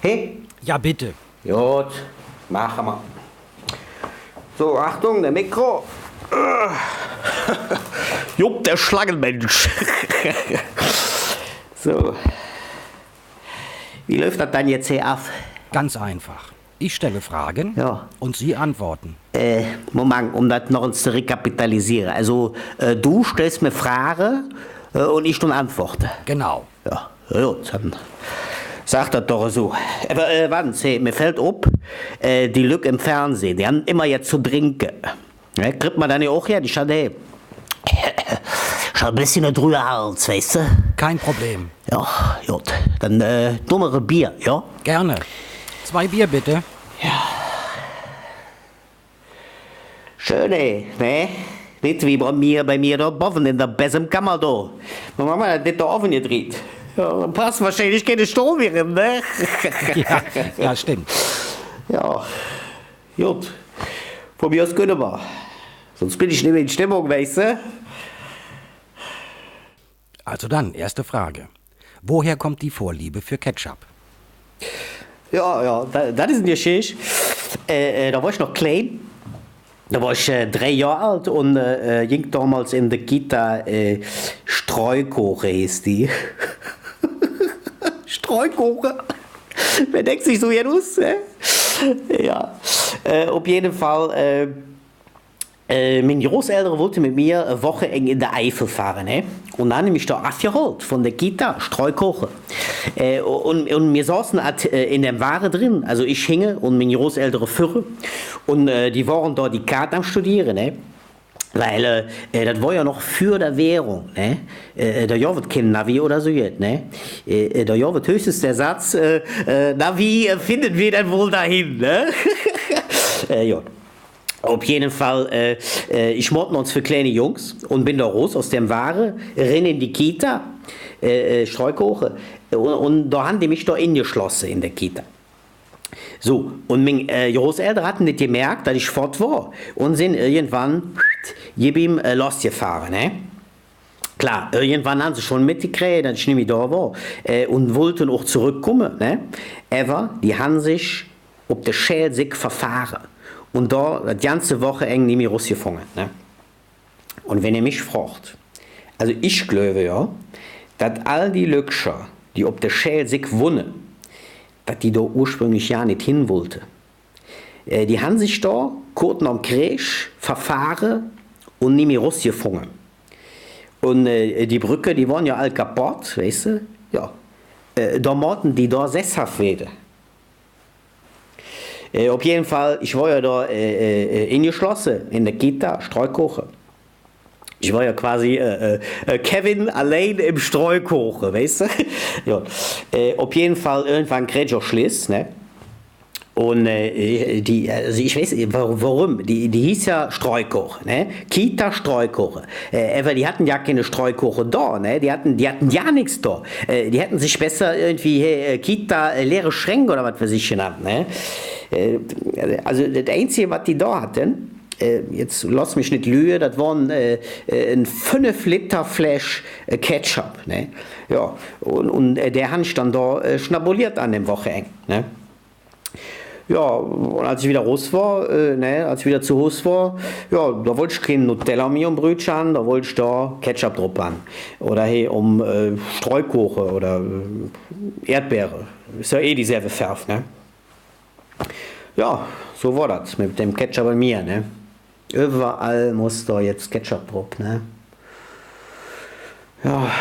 Hey? Ja, bitte. Gut, machen wir. So, Achtung, der Mikro. Jupp, der Schlangenmensch. So. Wie läuft das dann jetzt hier ab? Ganz einfach. Ich stelle Fragen Ja. und Sie antworten. Moment, um das noch zu rekapitalisieren. Also, du stellst mir Fragen und ich dann antworte. Genau. Ja, gut, dann sag das doch so. Aber warten Sie, mir fällt auf, die Leute im Fernsehen, die haben immer jetzt zu trinken. Ja, kriegt man dann ja auch her, die Schade. Schon ein bisschen drüber Hals, weißt du? Kein Problem. Ja, gut. Dann dummere Bier, ja? Gerne. 2 Bier bitte. Schön, ne? Nicht wie bei mir da oben in der Bessemkammer da. Meine Mama hat nicht da offen gedreht. Ja, dann passt wahrscheinlich keine Strom mehr rein, ne? Ja, stimmt. Ja, gut. Von mir aus können wir. Sonst bin ich nicht mehr in Stimmung, weißt du? Also dann, erste Frage. Woher kommt die Vorliebe für Ketchup? Ja, das ist eine Geschichte. Da war ich noch klein. Da war ich 3 Jahre alt und ging damals in der Kita Streukoche hieß die. Streukoche? Wer denkt sich so jetzt aus? Ja, auf jeden Fall. Meine Großeltern wollten mit mir eine Woche eng in der Eifel fahren. Ne? Und dann habe ich mich da abgeholt von der Kita, Streukoche. Und wir saßen in dem Ware drin, also ich hinge und meine Großeltern führen. Und die waren da die Karte am Studieren. Ne? Weil das war ja noch für der Währung. Ne? Da javet kein Navi oder so jetzt. Ne? Da javet höchstens der Satz, Navi findet wir dann wohl dahin. Ne? Ja. Auf jeden Fall, ich mochte uns für kleine Jungs und bin da raus aus dem Ware, renn in die Kita, Streukoche, und da haben die mich da eingeschlossen in der Kita. So, und meine Großeltern hatten nicht gemerkt, dass ich fort war und sind irgendwann ihm losgefahren, ne? Klar, irgendwann haben sie schon mitgekriegt, dass ich nicht mehr da war und wollten auch zurückkommen, ne? Aber die haben sich auf der Schelsig verfahren. Und da die ganze Woche eng nicht mehr rausgefangen. Ne? Und wenn ihr mich fragt, also ich glaube ja, dass all die Lükscher, die ob der Schelsig wohnen, dass die da ursprünglich ja nicht hin wollten. Die haben sich da kurz am Krieg verfahren und nicht mehr rausgefangen. Und die Brücke, die waren ja all kaputt, weißt du? Ja. Da mochten die da sesshaft werden. Auf jeden Fall, ich war ja da eingeschlossen in der Kita, Streukoche. Ich war ja quasi Kevin allein im Streukoche, weißt du? Ja. Auf jeden Fall, irgendwann krieg ich auch Schluss, ne? Und also ich weiß nicht, warum, die hieß ja Streukoche, ne? Kita Streukoche. Aber die hatten ja keine Streukoche da, ne? Die hatten ja nichts da. Die hätten sich besser irgendwie Kita leere Schränke oder was für sich genannt, ne? Also das Einzige, was die da hatten, jetzt lass mich nicht lügen, das waren ein 5 Liter Flash Ketchup, ne? Ja, und der habe ich dann da schnabuliert an dem Wochenende, ne? Ja, und als ich wieder raus war, als ich wieder zu Hause war, ja, da wollte ich kein Nutella mir um Brötchen haben, da wollte ich da Ketchup drauf haben. Oder hey, Streukoche oder Erdbeere. Ist ja eh dieselbe Färbe, ne? Ja, so war das mit dem Ketchup bei mir, ne? Überall muss da jetzt Ketchup drauf, ne? Ja.